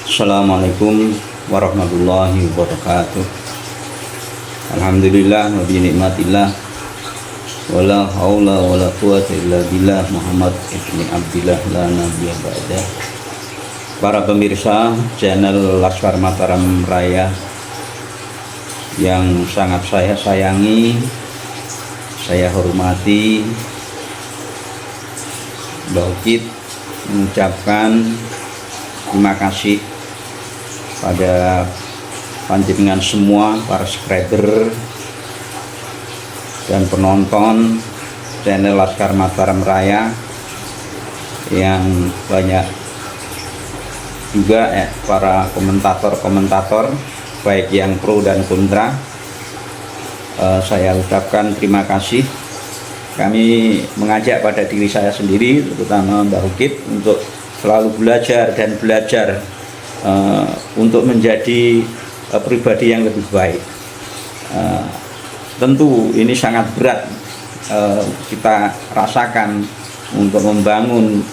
Assalamualaikum warahmatullahi wabarakatuh. Alhamdulillah wa bi nikmatillah wala haula wala quwwata illa billah Muhammad ibni Abdillah la nabiyya ba'dah. Para pemirsa channel Laskar Mataram Raya yang sangat saya sayangi, saya hormati, Mbah Ukit mengucapkan terima kasih pada panjenengan semua, para subscriber dan penonton channel Laskar Mataram Raya yang banyak juga para komentator baik yang pro dan kontra. Saya ucapkan terima kasih. Kami mengajak pada diri saya sendiri, terutama Mbah Ukit, untuk selalu belajar dan belajar untuk menjadi pribadi yang lebih baik. Tentu ini sangat berat kita rasakan untuk membangun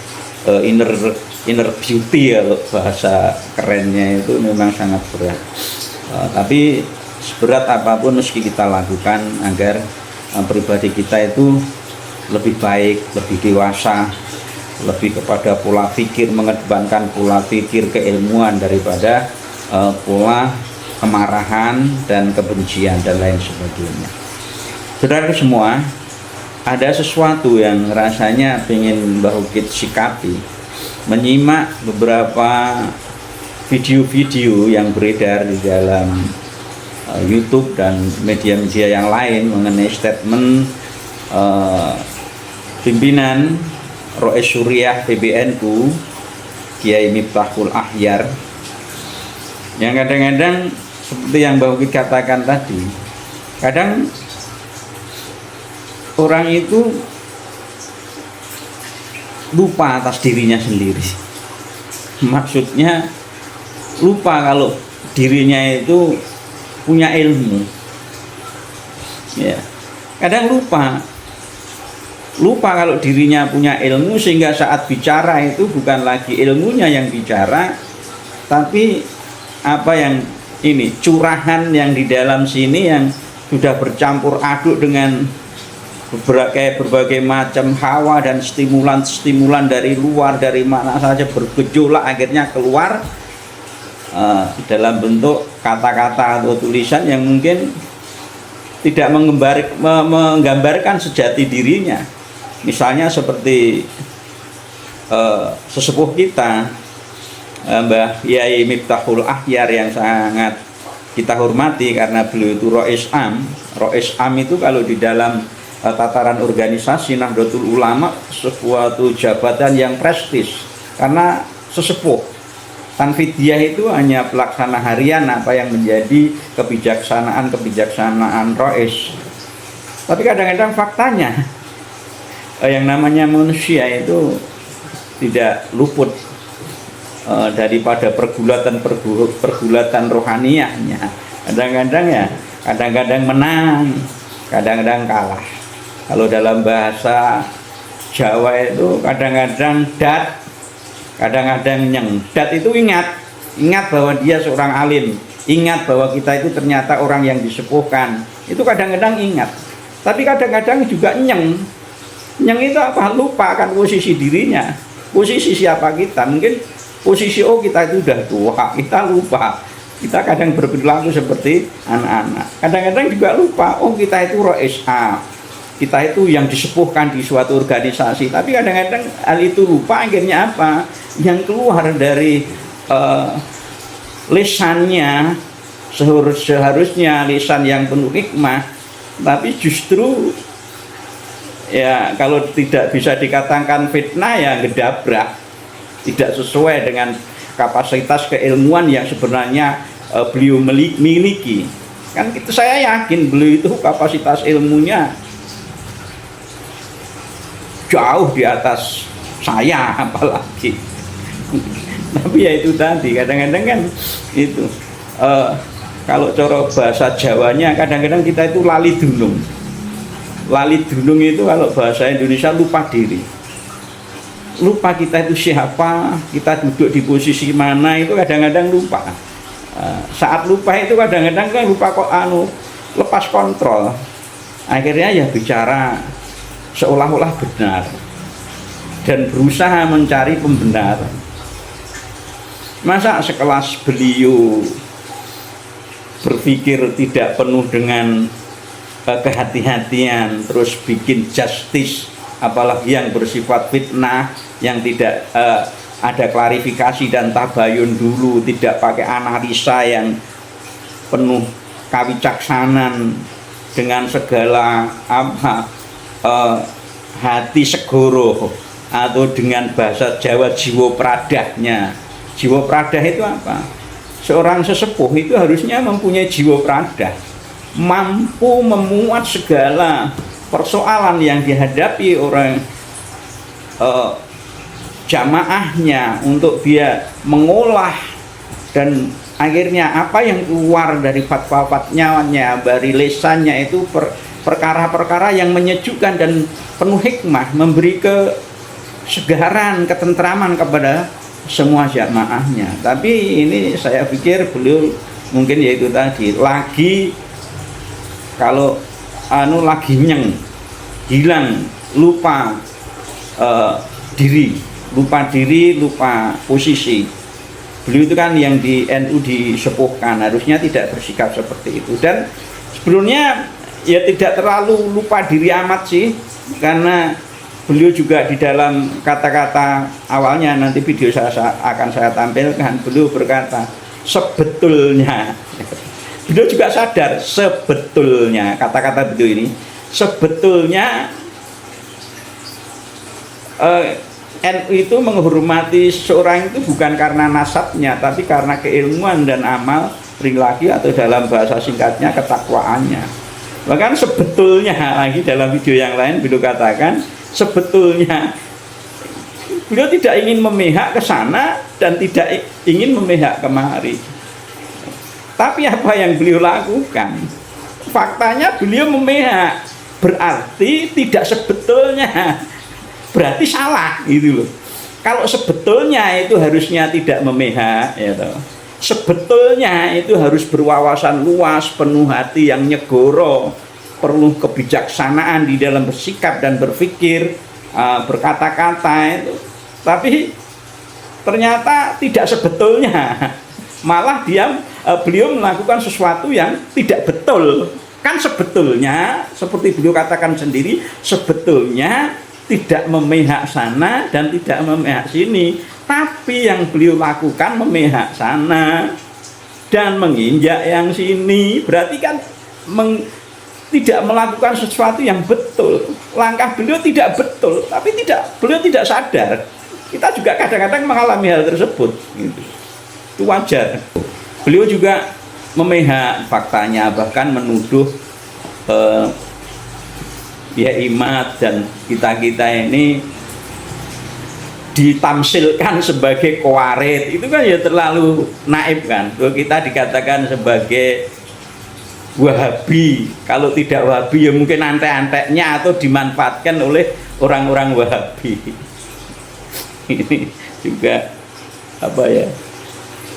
inner beauty, ya, bahasa kerennya itu memang sangat berat. Tapi seberat apapun mesti kita lakukan agar pribadi kita itu lebih baik, lebih dewasa, lebih kepada pola pikir, mengedepankan pola pikir keilmuan daripada pola kemarahan dan kebencian dan lain sebagainya. Saudara semua, ada sesuatu yang rasanya ingin Mbah Ukit sikapi. Menyimak beberapa video-video yang beredar di dalam YouTube dan media-media yang lain mengenai statement pimpinan Rois Suriah PBNU Kiai Miftahul Ahyar, yang kadang-kadang seperti yang Mbah Ukit katakan tadi, kadang orang itu lupa atas dirinya sendiri. Maksudnya lupa kalau dirinya itu punya ilmu, ya. Kadang lupa kalau dirinya punya ilmu, sehingga saat bicara itu bukan lagi ilmunya yang bicara, tapi apa yang ini, curahan yang di dalam sini yang sudah bercampur aduk dengan berbagai macam hawa dan stimulan dari luar, dari mana saja bergejolak, akhirnya keluar dalam bentuk kata-kata atau tulisan yang mungkin tidak menggambarkan sejati dirinya. Misalnya seperti sesepuh kita, Mbah Yai Miftahul Ahyar, yang sangat kita hormati karena beliau itu Rois Am. Rois Am itu kalau di dalam tataran organisasi Nahdlatul Ulama suatu jabatan yang prestis, karena sesepuh. Tanfidiyah itu hanya pelaksana harian apa yang menjadi kebijaksanaan Rois. Tapi kadang-kadang faktanya yang namanya manusia itu tidak luput daripada pergulatan rohaniyahnya. Kadang-kadang menang, kadang-kadang kalah. Kalau dalam bahasa Jawa itu kadang-kadang dat, kadang-kadang nyeng. Dat itu ingat bahwa dia seorang alim, ingat bahwa kita itu ternyata orang yang disepuhkan. Itu kadang-kadang ingat. Tapi kadang-kadang juga nyeng. Nyeng itu apa? Lupa kan posisi dirinya, posisi siapa kita. Mungkin posisi kita itu udah tua, kita lupa. Kita kadang berperilaku seperti anak-anak. Kadang-kadang juga lupa, kita itu Rois A, kita itu yang disepuhkan di suatu organisasi. Tapi kadang-kadang hal itu lupa, akhirnya apa? Yang keluar dari lisannya seharusnya lisan yang penuh hikmah, tapi justru ya kalau tidak bisa dikatakan fitnah, ya ngedabrak, tidak sesuai dengan kapasitas keilmuan yang sebenarnya beliau miliki. Kan itu saya yakin beliau itu kapasitas ilmunya jauh di atas saya apalagi. Tapi ya itu tadi, kadang-kadang kan itu kalau cara bahasa Jawanya kadang-kadang kita itu lali dunung. Lali dunung itu kalau bahasa Indonesia lupa diri. lupa kita itu siapa, kita duduk di posisi mana, itu kadang-kadang lupa. Saat lupa itu kadang-kadang kan lupa kok lepas kontrol. Akhirnya ya bicara seolah-olah benar dan berusaha mencari pembenaran. Masa sekelas beliau berpikir tidak penuh dengan kehati-hatian, terus bikin justice, apalagi yang bersifat fitnah, yang tidak ada klarifikasi dan tabayun dulu, tidak pakai analisa yang penuh kawicaksanan dengan segala hati segoro, atau dengan bahasa Jawa jiwa pradahnya. Jiwa pradah itu apa? Seorang sesepuh itu harusnya mempunyai jiwa pradah, mampu memuat segala persoalan yang dihadapi orang jamaahnya, untuk dia mengolah, dan akhirnya apa yang keluar dari fatwa-fatwanya, dari lesannya itu perkara-perkara yang menyejukkan dan penuh hikmah, memberi kesegaran, ketentraman kepada semua jamaahnya. Tapi ini saya pikir beliau mungkin yaitu tadi lagi, kalau lagi hilang, lupa diri, lupa posisi. Beliau itu kan yang di NU disepuhkan, harusnya tidak bersikap seperti itu. Dan sebelumnya ya tidak terlalu lupa diri amat sih, karena beliau juga di dalam kata-kata awalnya, nanti video akan saya tampilkan, beliau berkata sebetulnya. Beliau juga sadar sebetulnya, kata-kata beliau ini, sebetulnya NU itu menghormati seorang itu bukan karena nasabnya, tapi karena keilmuan dan amal perilaku, atau dalam bahasa singkatnya ketakwaannya. Bahkan sebetulnya lagi dalam video yang lain beliau katakan, sebetulnya beliau tidak ingin memihak ke sana dan tidak ingin memihak kemari. Tapi apa yang beliau lakukan? Faktanya beliau memihak, berarti tidak sebetulnya, berarti salah gitu loh. Kalau sebetulnya itu harusnya tidak memihak, ya toh. Sebetulnya itu harus berwawasan luas, penuh hati yang nyegoro, perlu kebijaksanaan di dalam bersikap dan berpikir, berkata-kata itu. Tapi ternyata tidak sebetulnya, malah beliau melakukan sesuatu yang tidak betul. Kan sebetulnya seperti beliau katakan sendiri, sebetulnya tidak memihak sana dan tidak memihak sini, tapi yang beliau lakukan memihak sana dan menginjak yang sini. Berarti kan tidak melakukan sesuatu yang betul. Langkah beliau tidak betul, tapi beliau tidak sadar. Kita juga kadang-kadang mengalami hal tersebut gitu. Itu wajar. Beliau juga memihak faktanya, bahkan menuduh ya Imat dan kita ini ditamsilkan sebagai Khawarij. Itu kan ya terlalu naif kan. Kalau kita dikatakan sebagai Wahabi, kalau tidak Wahabi ya mungkin antek-anteknya atau dimanfaatkan oleh orang-orang Wahabi. Ini juga apa ya,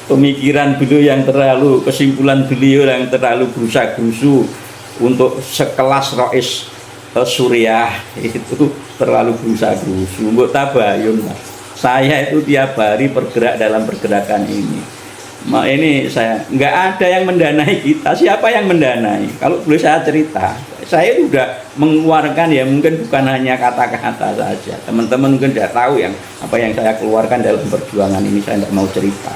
pemikiran beliau yang terlalu, kesimpulan beliau yang terlalu gerusa-gerusu untuk sekelas Rois Suriah, itu terlalu gerusa-gerusu. Mbok tabayun, saya itu tiap hari bergerak dalam pergerakan ini. Ini saya nggak ada yang mendanai kita. Siapa yang mendanai? Kalau boleh saya cerita, saya sudah mengeluarkan, ya mungkin bukan hanya kata-kata saja. Teman-teman mungkin tidak tahu apa yang saya keluarkan dalam perjuangan ini. Saya tidak mau cerita.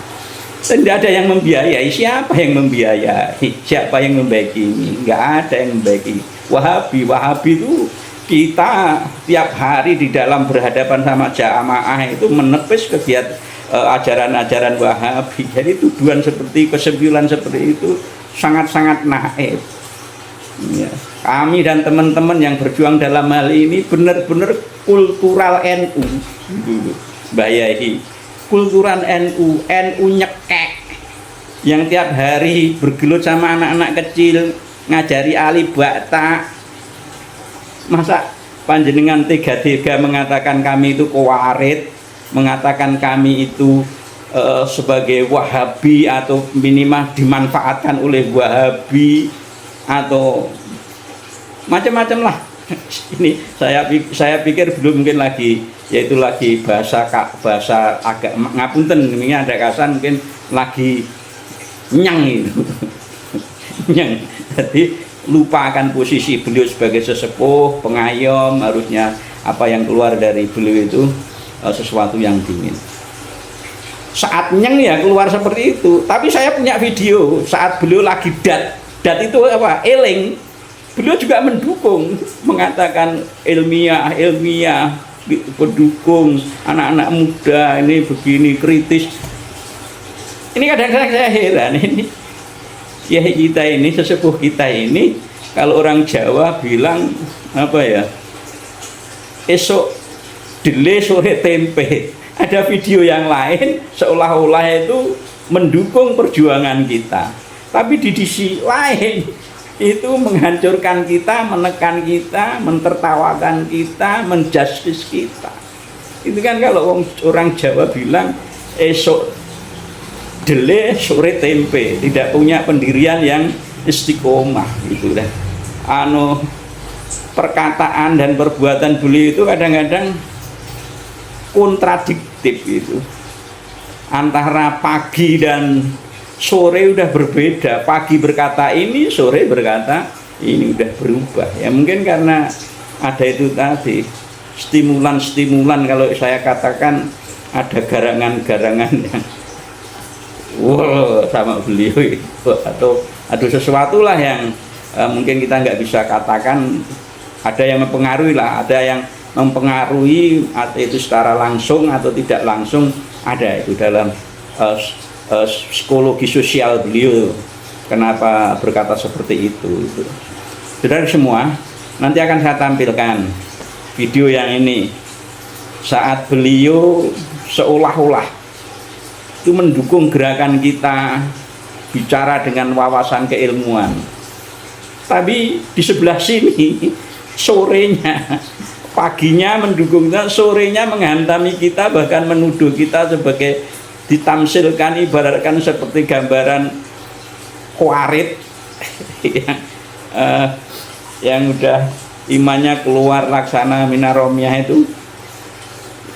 Tidak ada yang membiayai. Siapa yang membiayai? Siapa yang membaiki ini? Nggak ada yang membaiki. Wahabi itu kita tiap hari di dalam berhadapan sama jamaah itu menepis kegiatan ajaran-ajaran Wahabi. Jadi tuduhan seperti, kesimpulan seperti itu sangat-sangat naif. Ya. Kami dan teman-teman yang berjuang dalam hal ini benar-benar kultural NU. Bayahi, kultural NU nyekek, yang tiap hari bergelut sama anak-anak kecil, ngajari alif bata. Masa panjenengan tega-tega mengatakan kami itu Khawarij? mengatakan kami itu sebagai Wahabi atau minimal dimanfaatkan oleh Wahabi atau macam-macam lah. Ini saya pikir belum mungkin lagi, yaitu lagi bahasa agak ngapunten, ini ada kasar mungkin lagi nyang itu. Nyang. Jadi lupakan posisi beliau sebagai sesepuh, pengayom, harusnya apa yang keluar dari beliau itu sesuatu yang dingin. Saat nyeng ya keluar seperti itu, tapi saya punya video saat beliau lagi dat itu apa, eling, beliau juga mendukung, mengatakan ilmiah, pendukung anak-anak muda ini begini, kritis. Ini kadang-kadang saya heran, ini kiai kita ini, sesepuh kita ini, kalau orang Jawa bilang apa ya, esok dele sore tempe. Ada video yang lain seolah-olah itu mendukung perjuangan kita, tapi di sisi lain itu menghancurkan kita, menekan kita, mentertawakan kita, menjustis kita. Itu kan kalau orang Jawa bilang esok dele sore tempe, tidak punya pendirian yang istiqomah gitu dah. Perkataan dan perbuatan beliau itu kadang-kadang kontradiktif itu, antara pagi dan sore udah berbeda, pagi berkata ini, sore berkata ini, udah berubah ya. Mungkin karena ada itu tadi stimulan kalau saya katakan ada garangan-garangan yang sama beliau itu, atau sesuatu lah yang mungkin kita nggak bisa katakan, ada yang mempengaruhi lah, ada yang mempengaruhi atau itu secara langsung atau tidak langsung, ada itu dalam psikologi sosial beliau kenapa berkata seperti itu. Saudara semua, nanti akan saya tampilkan video yang ini saat beliau seolah-olah itu mendukung gerakan kita bicara dengan wawasan keilmuan, tapi di sebelah sini sorenya, paginya mendukung kita, sorenya menghantami kita, bahkan menuduh kita sebagai, ditamsilkan, ibaratkan seperti gambaran khawarid yang udah imannya keluar laksana minaromiyah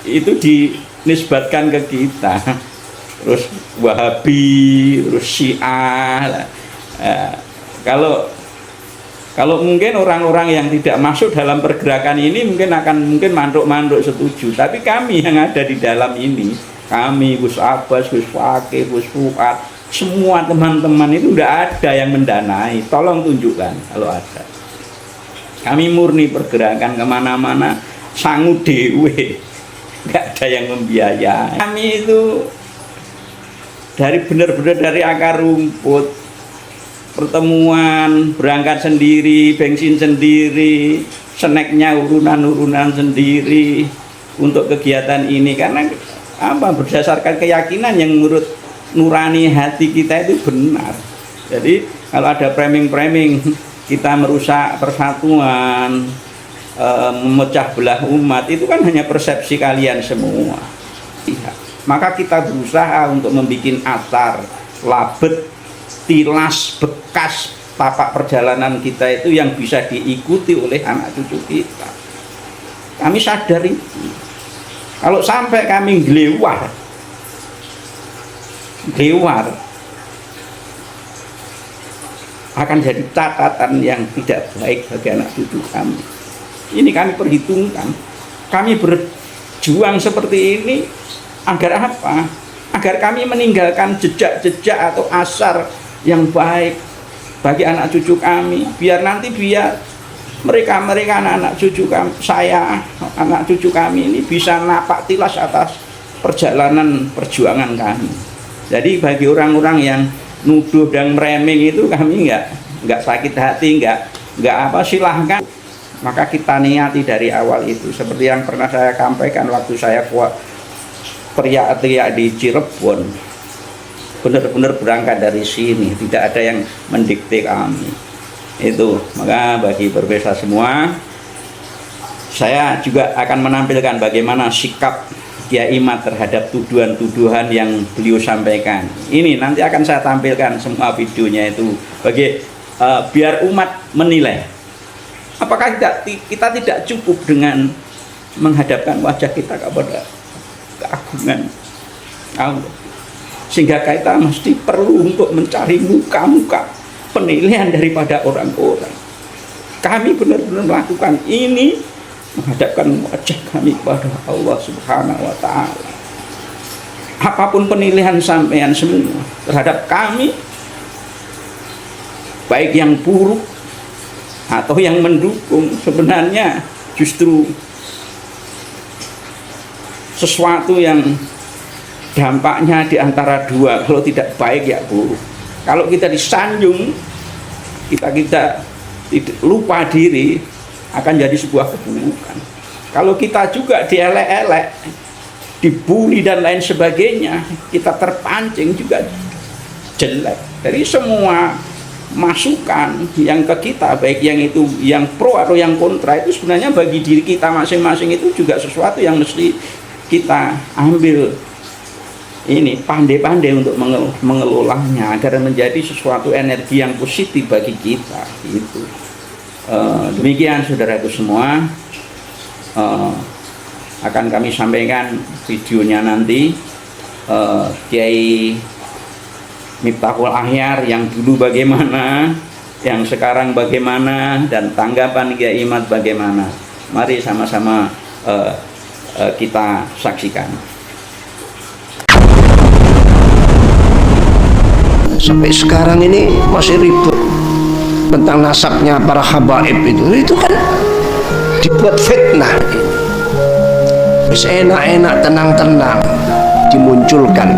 itu dinisbatkan ke kita, terus Wahabi, terus Syiah. Kalau mungkin orang-orang yang tidak masuk dalam pergerakan ini mungkin manduk-manduk setuju, tapi kami yang ada di dalam ini, kami Gus Abbas, Gus Fakih, Gus Fuad, semua teman-teman itu tidak ada yang mendanai. Tolong tunjukkan kalau ada. Kami murni pergerakan kemana-mana, sangu dewe, nggak ada yang membiayai. Kami itu benar-benar dari akar rumput, pertemuan, berangkat sendiri, bensin sendiri, snacknya urunan-urunan sendiri untuk kegiatan ini, karena apa, berdasarkan keyakinan yang menurut nurani hati kita itu benar. Jadi kalau ada framing kita merusak persatuan, memecah belah umat, itu kan hanya persepsi kalian semua. Maka kita berusaha untuk membuat asar, labet, tilas, bekas tapak perjalanan kita itu yang bisa diikuti oleh anak cucu kita. Kami sadar itu. Kalau sampai kami gelewar akan jadi catatan yang tidak baik bagi anak cucu kami. Ini kami perhitungkan. Kami berjuang seperti ini agar apa? Agar kami meninggalkan jejak-jejak atau asar yang baik bagi anak cucu kami, biar mereka anak cucu kami, anak cucu kami ini bisa napak tilas atas perjalanan perjuangan kami. Jadi bagi orang-orang yang nuduh dan mereming itu, kami nggak sakit hati, nggak apa, silahkan. Maka kita niati dari awal itu, seperti yang pernah saya sampaikan waktu saya teriak-teriak di Cirebon, benar-benar berangkat dari sini, tidak ada yang mendikte kami itu. Maka bagi pemirsa semua, saya juga akan menampilkan bagaimana sikap Kiai Imad terhadap tuduhan-tuduhan yang beliau sampaikan. Ini nanti akan saya tampilkan semua videonya itu bagi biar umat menilai. Apakah kita tidak cukup dengan menghadapkan wajah kita kepada keagungan Allah, sehingga kita mesti perlu untuk mencari muka-muka penilaian daripada orang-orang. Kami benar-benar melakukan ini, menghadapkan wajah kami kepada Allah Subhanahu wa Ta'ala. Apapun penilaian sampean semua terhadap kami, baik yang buruk atau yang mendukung, sebenarnya justru sesuatu yang dampaknya di antara dua. Kalau tidak baik ya buruk. Kalau kita disanjung, kita lupa diri, akan jadi sebuah keburukan. Kalau kita juga dielek-elek, dibully dan lain sebagainya, kita terpancing juga jelek. Dari semua masukan yang ke kita, baik yang itu yang pro atau yang kontra, itu sebenarnya bagi diri kita masing-masing itu juga sesuatu yang mesti kita ambil ini pandai-pandai untuk mengelolanya agar menjadi sesuatu energi yang positif bagi kita gitu. Demikian saudaraku semua, akan kami sampaikan videonya nanti. Kiai Miftahul Ahyar yang dulu bagaimana, yang sekarang bagaimana, dan tanggapan Kiai Imad bagaimana. Mari sama-sama kita saksikan. Sampai sekarang ini masih ribut tentang nasabnya para habaib itu kan dibuat fitnah. Bisa enak-enak, tenang-tenang dimunculkan.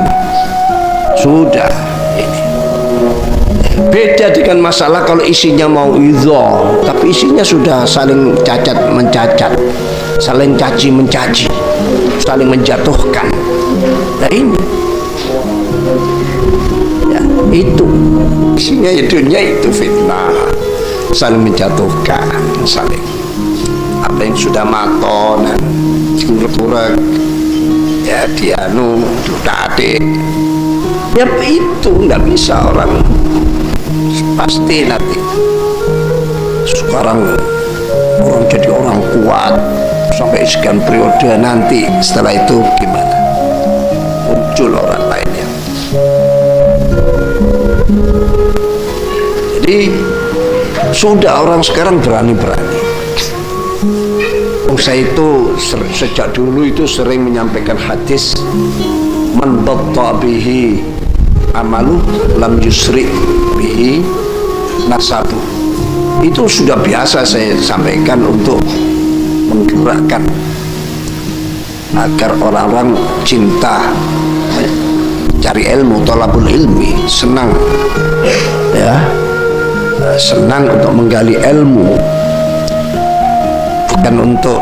Sudah ini beda dengan masalah kalau isinya mau idhah, tapi isinya sudah saling cacat mencacat, saling caci mencaci, saling menjatuhkan. Nah ini itu isinya, dunia itu fitnah, saling menjatuhkan, saling apa yang sudah maton kurang ya dianu duda adik ya, itu nggak bisa orang pasti nanti. Sekarang orang jadi orang kuat sampai sekian periode, nanti setelah itu gimana, muncul orang lainnya. Jadi sudah orang sekarang berani-berani. Saya itu sejak dulu itu sering menyampaikan hadis, man batta bihi amalu lam yusri bihi nasabu. Itu sudah biasa saya sampaikan untuk menggerakkan agar orang-orang cinta cari ilmu, thalabul ilmi, senang ya, senang untuk menggali ilmu, bukan untuk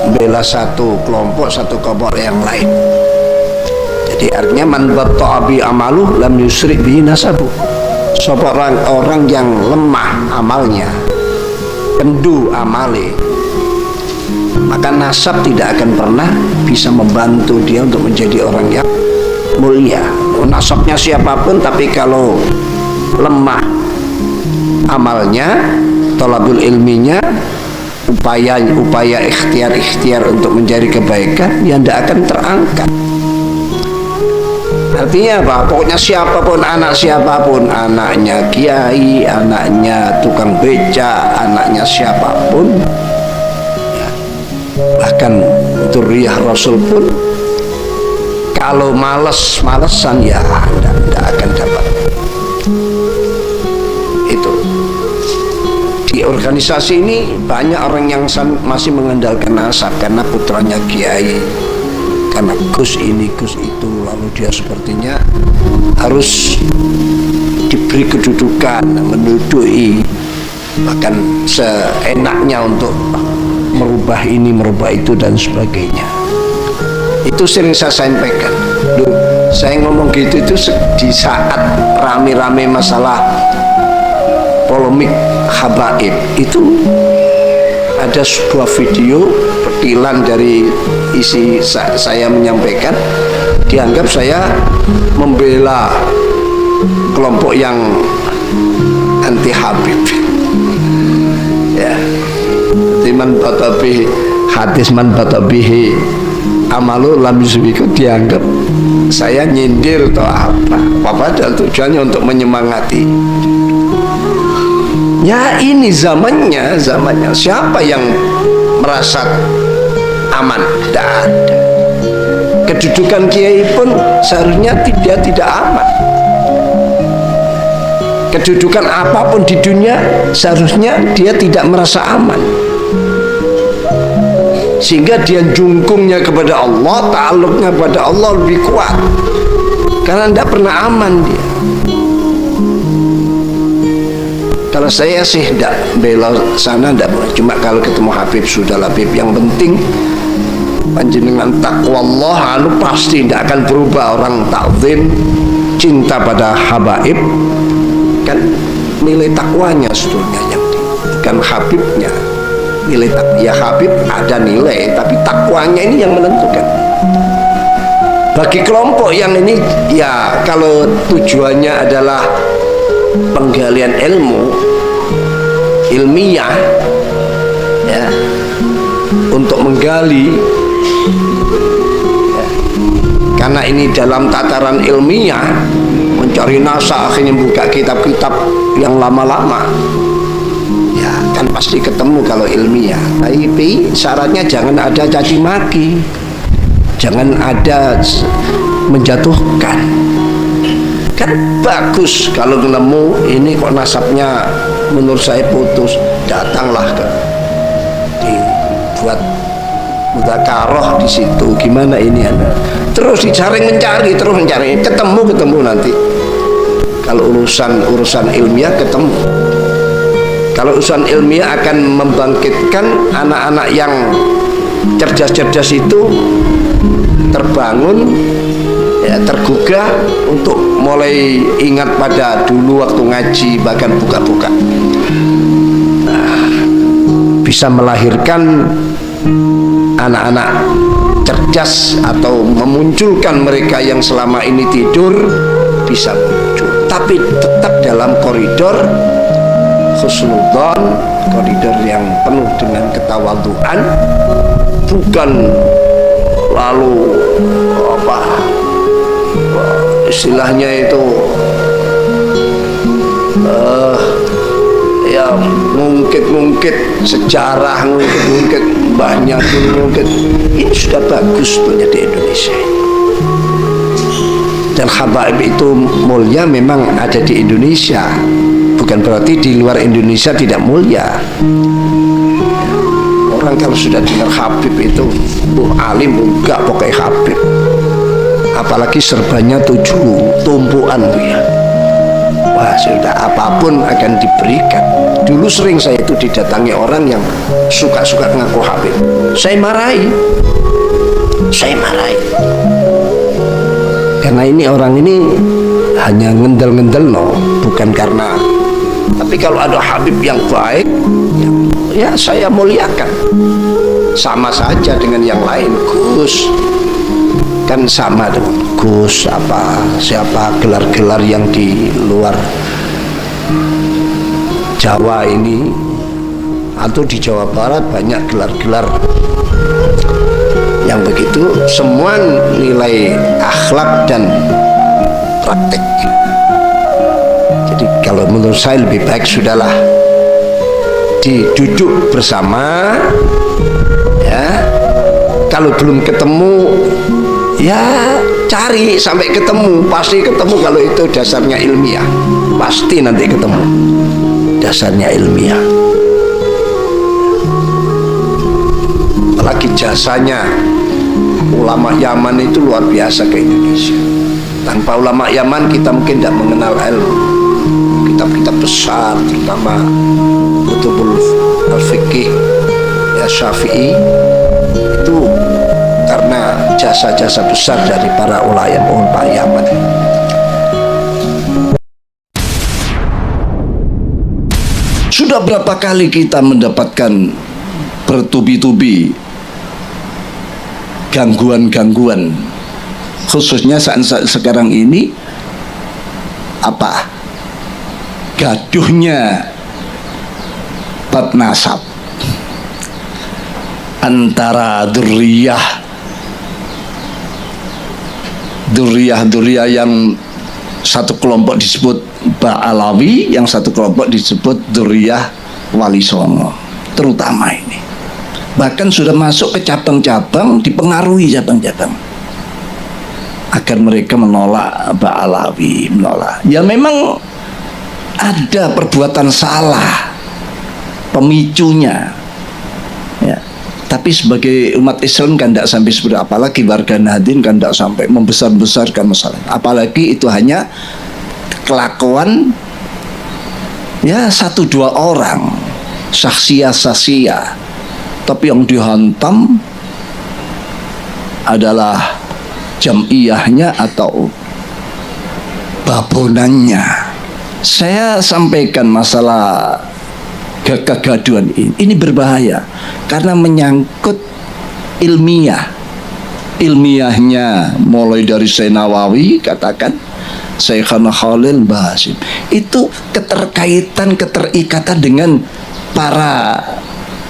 membela satu kelompok, satu kelompok yang lain. Jadi artinya man batta'a bi amalu lam yusri bihi nasabu. Orang yang lemah amalnya, kendu amali, maka nasab tidak akan pernah bisa membantu dia untuk menjadi orang yang mulia. Nasabnya siapapun, tapi kalau lemah amalnya, thalabul ilminya, upaya ikhtiar untuk mencari kebaikan, ya tidak akan terangkat. Artinya apa? Pokoknya siapapun, anak siapapun, anaknya kiai, anaknya tukang beca, anaknya siapapun ya, bahkan dzurriyyah Rasul pun kalau malesan ya tidak akan dapat. Itu di organisasi ini banyak orang yang masih mengandalkan nasab karena putranya kiai, karena Gus ini Gus itu, lalu dia sepertinya harus diberi kedudukan, menduduki, bahkan seenaknya untuk merubah ini merubah itu dan sebagainya. Itu sering saya sampaikan. Duh, saya ngomong gitu itu di saat rame-rame masalah polemik habaib. Itu ada sebuah video petilan dari isi saya menyampaikan, dianggap saya membela kelompok yang anti Habib. Ya, man batabihi hadis man batabihi amalu lam yusbiku, dianggap saya nyindir atau apa padahal tujuannya untuk menyemangati. Ya ini zamannya siapa yang merasa aman? Tidak ada. Kedudukan kiai pun seharusnya tidak aman. Kedudukan apapun di dunia seharusnya dia tidak merasa aman, sehingga dia jungkungnya kepada Allah, ta'alluqnya kepada Allah lebih kuat, karena tidak pernah aman dia. Kalau saya sih tidak bela sana, tidak boleh. Cuma kalau ketemu Habib sudah Habib, yang penting panjenengan takwa Allah, anu pasti tidak akan berubah. Orang takzim cinta pada habaib kan nilai takwanya sebetulnya, yang bukan Habibnya. Nilai ya Habib ada nilai, tapi takwanya ini yang menentukan. Bagi kelompok yang ini ya, kalau tujuannya adalah penggalian ilmiah ya, untuk menggali ya, karena ini dalam tataran ilmiah, mencari nasa, akhirnya buka kitab-kitab yang lama-lama, ya kan pasti ketemu kalau ilmiah. Tapi syaratnya jangan ada caci maki, jangan ada menjatuhkan. Kan bagus kalau nemu ini kok nasabnya menurut saya putus, datanglah ke dibuat mudzakarah di situ, gimana ini Anda, terus dicari mencari, ketemu nanti. Kalau urusan ilmiah ketemu. Kalau urusan ilmiah akan membangkitkan anak-anak yang cerdas-cerdas itu terbangun ya, tergugah untuk mulai ingat pada dulu waktu ngaji, bahkan buka-buka. Bisa melahirkan anak-anak cerdas atau memunculkan mereka yang selama ini tidur bisa muncul, tapi tetap dalam koridor husnudzon, koridor yang penuh dengan ketawaduan, bukan lalu apa istilahnya itu ya ngungkit sejarah, ngungkit banyak, ini sudah bagus sebetulnya di Indonesia. Dan habaib itu mulia memang ada di Indonesia, bukan berarti di luar Indonesia tidak mulia. Orang kalau sudah dengar Habib itu alim, enggak pokoknya Habib, apalagi serbannya 7 tumpuan ya. Wah sudah apapun akan diberikan. Dulu sering saya itu didatangi orang yang suka-suka ngaku Habib, saya marahi. Karena ini orang ini hanya ngendel-ngendel bukan karena. Tapi kalau ada Habib yang baik ya saya muliakan, sama saja dengan yang lain. Gus kan sama dengan Gus, siapa gelar-gelar yang di luar Jawa ini atau di Jawa Barat banyak gelar-gelar yang begitu, semua nilai akhlak dan praktek. Jadi kalau menurut saya lebih baik sudahlah duduk bersama ya, kalau belum ketemu ya cari sampai ketemu, pasti ketemu. Kalau itu dasarnya ilmiah, pasti nanti ketemu dasarnya ilmiah. Apalagi jasanya ulama Yaman itu luar biasa ke Indonesia. Tanpa ulama Yaman kita mungkin tidak mengenal ilmu. Kitab-kitab besar, terutama Kutubul Al-Fiqih ya Syafi'i, itu karena jasa-jasa besar dari para ulama Yaman. Sudah berapa kali kita mendapatkan bertubi-tubi gangguan-gangguan, khususnya saat sekarang ini apa, gaduhnya bab nasab antara duriyah yang satu kelompok disebut Ba'alawi, yang satu kelompok disebut duriyah Wali Songo, terutama ini bahkan sudah masuk ke cabang-cabang, dipengaruhi cabang-cabang agar mereka menolak Ba'alawi, menolak. Ya memang ada perbuatan salah pemicunya, ya. Tapi sebagai umat Islam kan tidak sampai seperti, apalagi warga Nahdien kan tidak sampai membesar-besarkan masalah. Apalagi itu hanya kelakuan ya 1-2 orang, saksiyah, tapi yang dihantam adalah jam'iyahnya atau babonannya. Saya sampaikan masalah kegaduhan ini berbahaya karena menyangkut ilmiahnya, mulai dari Syekh Nawawi, katakan Syekhana Khalil Basim, itu keterikatan dengan para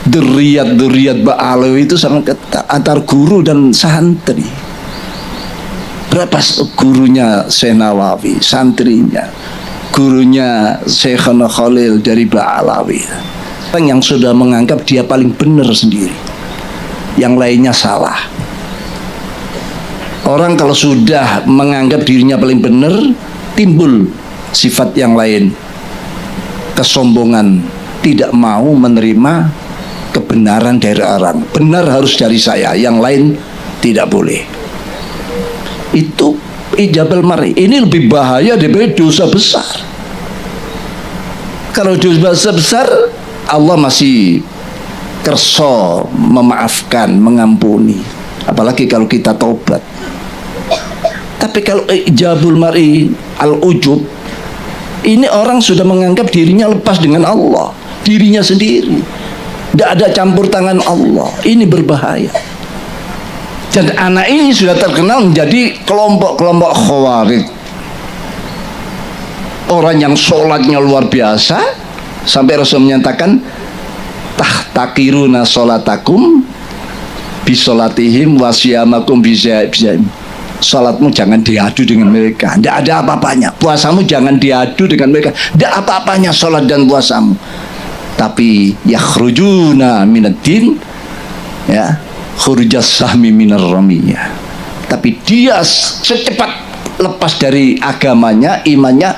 duriyat Ba'alawi itu sangat ketat, antar guru dan santri. Berapa gurunya Syekh Nawawi, santrinya, gurunya Syekhana Khalil dari Ba'alawi, orang yang sudah menganggap dia paling benar sendiri, yang lainnya salah. Orang kalau sudah menganggap dirinya paling benar, timbul sifat yang lain, kesombongan, tidak mau menerima kebenaran dari orang. Benar harus dari saya, yang lain tidak boleh. Itu ijabal mar'i. Ini lebih bahaya daripada dosa besar. Kalau dosa besar, Allah masih kerso memaafkan, mengampuni, apalagi kalau kita taubat. Tapi kalau ijabul mar'i al-ujub, ini orang sudah menganggap dirinya lepas dengan Allah, dirinya sendiri, tidak ada campur tangan Allah. Ini berbahaya. Dan anak ini sudah terkenal menjadi kelompok-kelompok khawarij, orang yang sholatnya luar biasa sampai Rasul menyatakan tahtakiruna sholatakum bisolatihim wasyamakum bisya'im. Salatmu jangan diadu dengan mereka, tidak ada apa-apanya. Puasamu jangan diadu dengan mereka, tidak apa-apanya salat dan puasamu. Tapi yakhrujuna minaddin, ya, khurujas sahmi minar ramiyah. Tapi dia secepat lepas dari agamanya, imannya,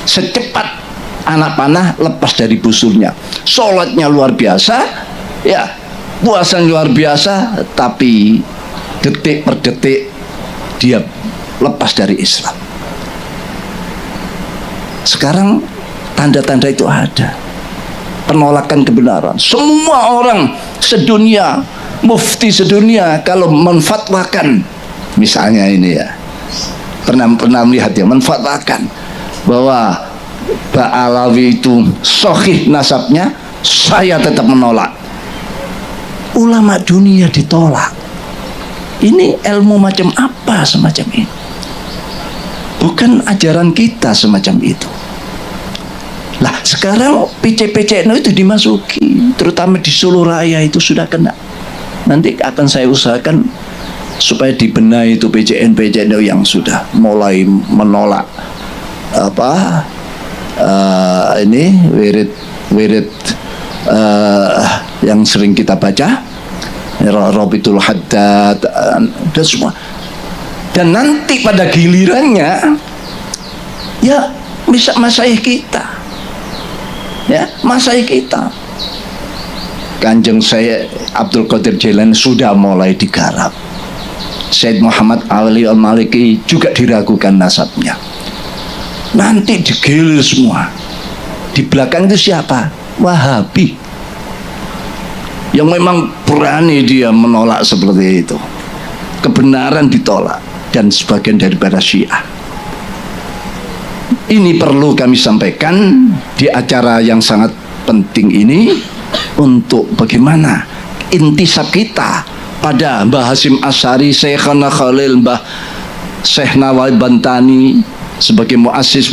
secepat anak panah lepas dari busurnya. Salatnya luar biasa, ya, puasa luar biasa, tapi detik per detik dia lepas dari Islam. Sekarang tanda-tanda itu ada, penolakan kebenaran. Semua orang sedunia, mufti sedunia kalau menfatwakan, misalnya ini ya, pernah melihat ya, menfatwakan bahwa Ba'alawi itu sahih nasabnya, saya tetap menolak. Ulama dunia ditolak. Ini ilmu macam apa semacam ini? Bukan ajaran kita semacam itu. Lah sekarang PC-PC itu dimasuki, terutama di Solo Raya itu sudah kena. Nanti akan saya usahakan supaya dibenahi itu PCN yang sudah mulai menolak apa ini wirid yang sering kita baca, Rabitul Haddad dan semua. Dan nanti pada gilirannya ya bisa masaih kita, ya masaih kita. Kanjeng saya Abdul Qadir Jailani sudah mulai digarap. Syed Muhammad Ali Al-Maliki juga diragukan nasabnya. Nanti digilir semua. Di belakang itu siapa? Wahabi. Yang memang berani dia menolak seperti itu. Kebenaran ditolak, dan sebagian daripada Syiah. Ini perlu kami sampaikan di acara yang sangat penting ini, untuk bagaimana intisab kita pada Mbah Hasyim Asy'ari, Syekhana Khalil, Mbah Syekh Nawawi Bantani sebagai muassis,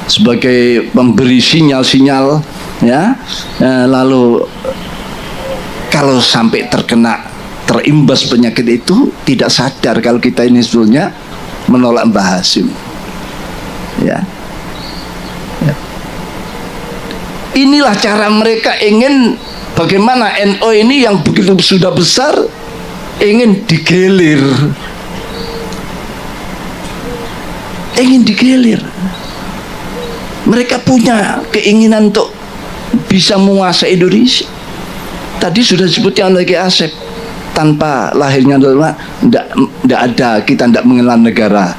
sebagai pemberi sinyal-sinyal, ya. Lalu kalau sampai terimbas penyakit itu, tidak sadar kalau kita ini sebetulnya menolak Mbah Hasyim, ya. Inilah cara mereka ingin bagaimana NU ini yang begitu sudah besar ingin digilir, mereka punya keinginan untuk bisa menguasai Indonesia. Tadi sudah disebutkan oleh Ki Asep, tanpa lahirnya tidak ada, kita tidak mengenal negara.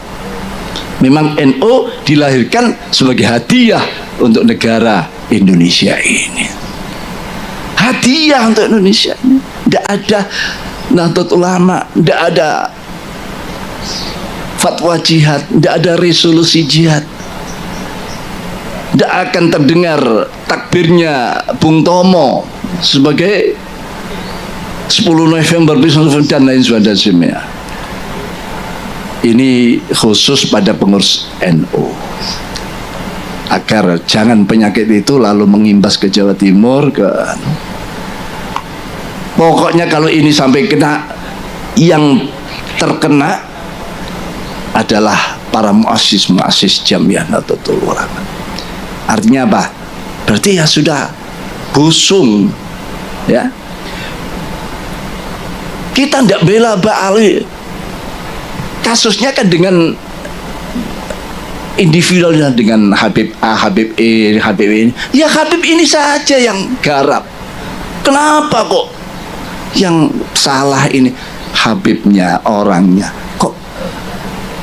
Memang NU dilahirkan sebagai hadiah untuk negara Indonesia ini, hadiah untuk Indonesia ini. Tidak ada Nahdlatul Ulama, tidak ada fatwa jihad, tidak ada resolusi jihad, tidak akan terdengar takbirnya Bung Tomo sebagai 10 November dan lain sebagainya. Ini khusus pada pengurus NU, agar jangan penyakit itu lalu mengimbas ke Jawa Timur, pokoknya kalau ini sampai kena, yang terkena adalah para muassis Jamiah Nahdlatul Ulama. Artinya apa? Berarti ya sudah busung, ya. Kita tidak bela Mbak Ali, kasusnya kan dengan individualnya, dengan Habib A, Habib E, Habib ini. Ya Habib ini saja yang garap. Kenapa kok yang salah ini Habibnya, orangnya? Kok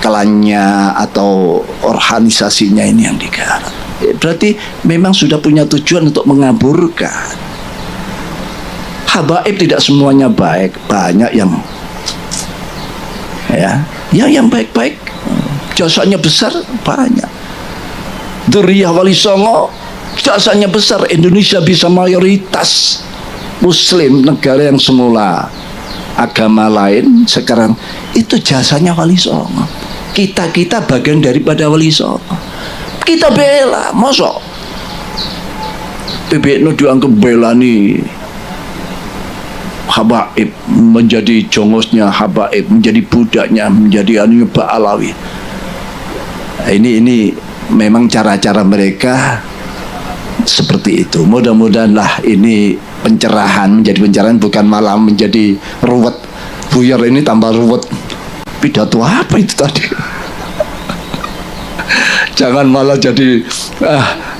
klannya atau organisasinya ini yang digarap? Berarti memang sudah punya tujuan untuk mengaburkan. Habaib tidak semuanya baik, banyak yang yang baik-baik, jasanya besar, banyak. Dzurriyyah Wali Songo jasanya besar. Indonesia bisa mayoritas Muslim, negara yang semula agama lain, sekarang itu jasanya Wali Songo. Kita bagian daripada Wali Songo. Kita bela, masa PBNU dianggap bela nih Habaib, menjadi jongosnya Habaib, menjadi budaknya, menjadi anunya Mbak Alawi. Ini memang cara-cara mereka seperti itu. Mudah-mudahanlah ini pencerahan, menjadi pencerahan, bukan malah menjadi ruwet. Buyar ini tambah ruwet. Pidato apa itu tadi? Jangan malah jadi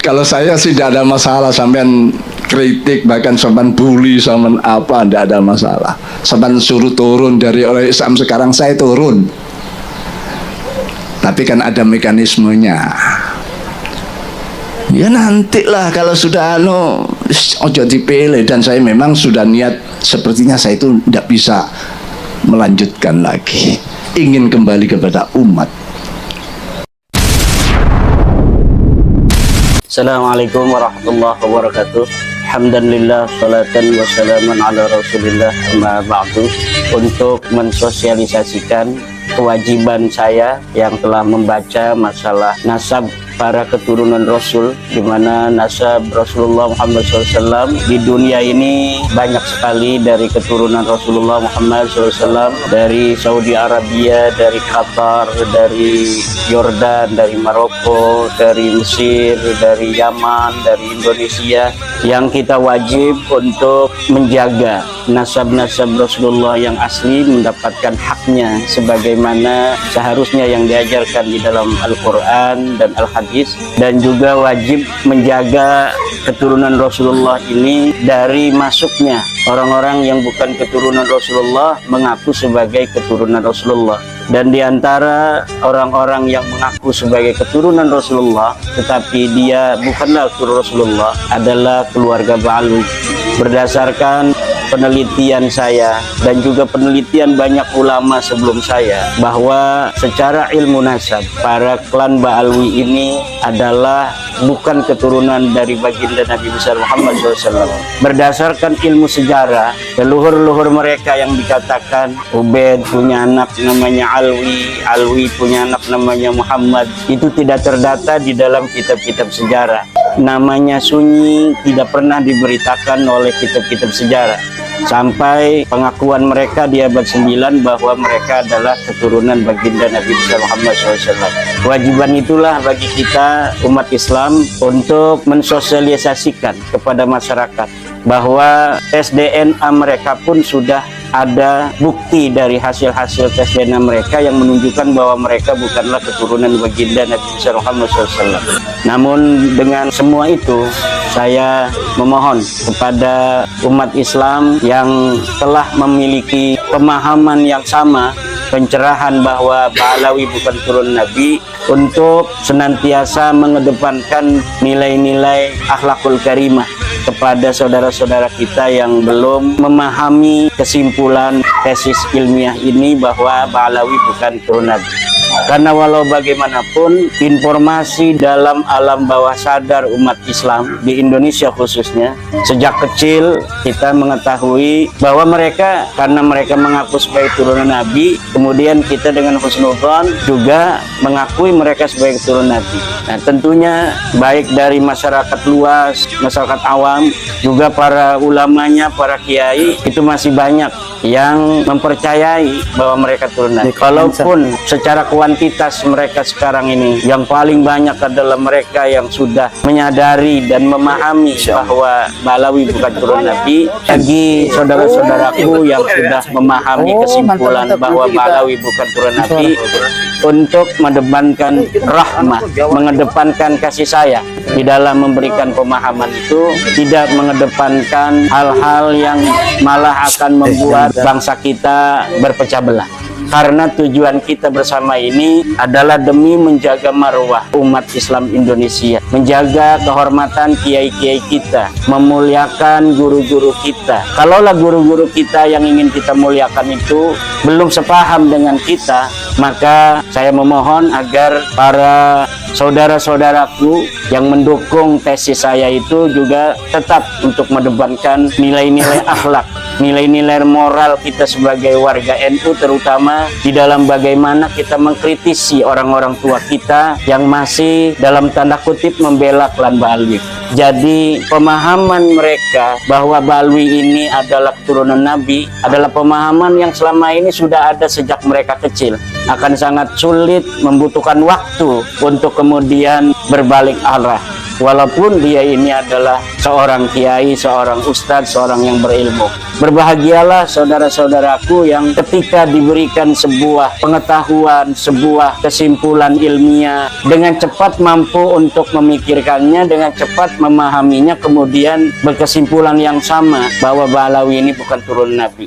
kalau saya sih tidak ada masalah sampean kritik, bahkan sampean bully, sampean apa, tidak ada masalah. Sampean suruh turun dari orang Islam, sekarang saya turun. Tapi kan ada mekanismenya. Ya nantilah kalau sudah ojo dipilih. Dan saya memang sudah niat, sepertinya saya itu tidak bisa melanjutkan lagi, ingin kembali kepada umat. Assalamualaikum warahmatullahi wabarakatuh. Alhamdulillah, salatan wa salaman ala rasulillah, amma ba'du. Untuk mensosialisasikan kewajiban saya yang telah membaca masalah nasab para keturunan Rasul, di mana nasab Rasulullah Muhammad SAW di dunia ini banyak sekali dari keturunan Rasulullah Muhammad SAW, dari Saudi Arabia, dari Qatar, dari Yordan, dari Maroko, dari Mesir, dari Yaman, dari Indonesia, yang kita wajib untuk menjaga nasab-nasab Rasulullah yang asli, mendapatkan haknya sebagaimana seharusnya yang diajarkan di dalam Al-Quran dan Al-Hadis, dan juga wajib menjaga keturunan Rasulullah ini dari masuknya orang-orang yang bukan keturunan Rasulullah mengaku sebagai keturunan Rasulullah. Dan diantara orang-orang yang mengaku sebagai keturunan Rasulullah tetapi dia bukanlah keturunan Rasulullah adalah keluarga Ba'alwi. Berdasarkan penelitian saya dan juga penelitian banyak ulama sebelum saya, bahwa secara ilmu nasab para klan Ba'alwi ini adalah bukan keturunan dari baginda Nabi besar Muhammad SAW. Berdasarkan ilmu sejarah, leluhur-leluhur mereka yang dikatakan Ubaid punya anak namanya Alwi, Alwi punya anak namanya Muhammad, itu tidak terdata di dalam kitab-kitab sejarah. Namanya sunyi, tidak pernah diberitakan oleh kitab-kitab sejarah. Sampai pengakuan mereka di abad 9 bahwa mereka adalah keturunan baginda Nabi besar Muhammad SAW. Kewajiban itulah bagi kita umat Islam untuk mensosialisasikan kepada masyarakat bahwa tes DNA mereka pun sudah ada bukti dari hasil-hasil tes DNA mereka yang menunjukkan bahwa mereka bukanlah keturunan baginda Nabi besar Muhammad SAW. Namun dengan semua itu, saya memohon kepada umat Islam yang telah memiliki pemahaman yang sama, pencerahan bahwa Ba'alawi bukan turun Nabi, untuk senantiasa mengedepankan nilai-nilai akhlakul karimah kepada saudara-saudara kita yang belum memahami kesimpulan tesis ilmiah ini bahwa Ba'alawi bukan turun Nabi. Karena walau bagaimanapun, informasi dalam alam bawah sadar umat Islam di Indonesia khususnya, sejak kecil kita mengetahui bahwa mereka, karena mereka mengaku sebagai turunan Nabi, kemudian kita dengan husnudzon juga mengakui mereka sebagai keturunan Nabi. Nah, tentunya baik dari masyarakat luas, masyarakat awam, juga para ulamanya, para kiai, itu masih banyak yang mempercayai bahwa mereka turunan Nabi. Kalaupun secara kuantitas mereka sekarang ini yang paling banyak adalah mereka yang sudah menyadari dan memahami bahwa Ba'alawi bukan turunan Nabi, bagi saudara-saudaraku yang sudah memahami kesimpulan bahwa Ba'alawi bukan turunan Nabi, untuk mengedepankan rahmah, mengedepankan kasih sayang di dalam memberikan pemahaman itu, tidak mengedepankan hal-hal yang malah akan membuat bangsa kita berpecah belah. Karena tujuan kita bersama ini adalah demi menjaga marwah umat Islam Indonesia, menjaga kehormatan kiai-kiai kita, memuliakan guru-guru kita. Kalaulah guru-guru kita yang ingin kita muliakan itu belum sepaham dengan kita, maka saya memohon agar para saudara-saudaraku yang mendukung tesis saya itu juga tetap untuk mendepankan nilai-nilai akhlak, nilai-nilai moral kita sebagai warga NU, terutama di dalam bagaimana kita mengkritisi orang-orang tua kita yang masih dalam tanda kutip membela klan Ba'alwi. Jadi pemahaman mereka bahwa Ba'alwi ini adalah keturunan Nabi adalah pemahaman yang selama ini sudah ada sejak mereka kecil. Akan sangat sulit, membutuhkan waktu untuk kemudian berbalik arah. Walaupun dia ini adalah seorang kiai, seorang ustadz, seorang yang berilmu. Berbahagialah saudara-saudaraku yang ketika diberikan sebuah pengetahuan, sebuah kesimpulan ilmiah, dengan cepat mampu untuk memikirkannya, dengan cepat memahaminya, kemudian berkesimpulan yang sama bahwa Ba'alawi ini bukan turun Nabi.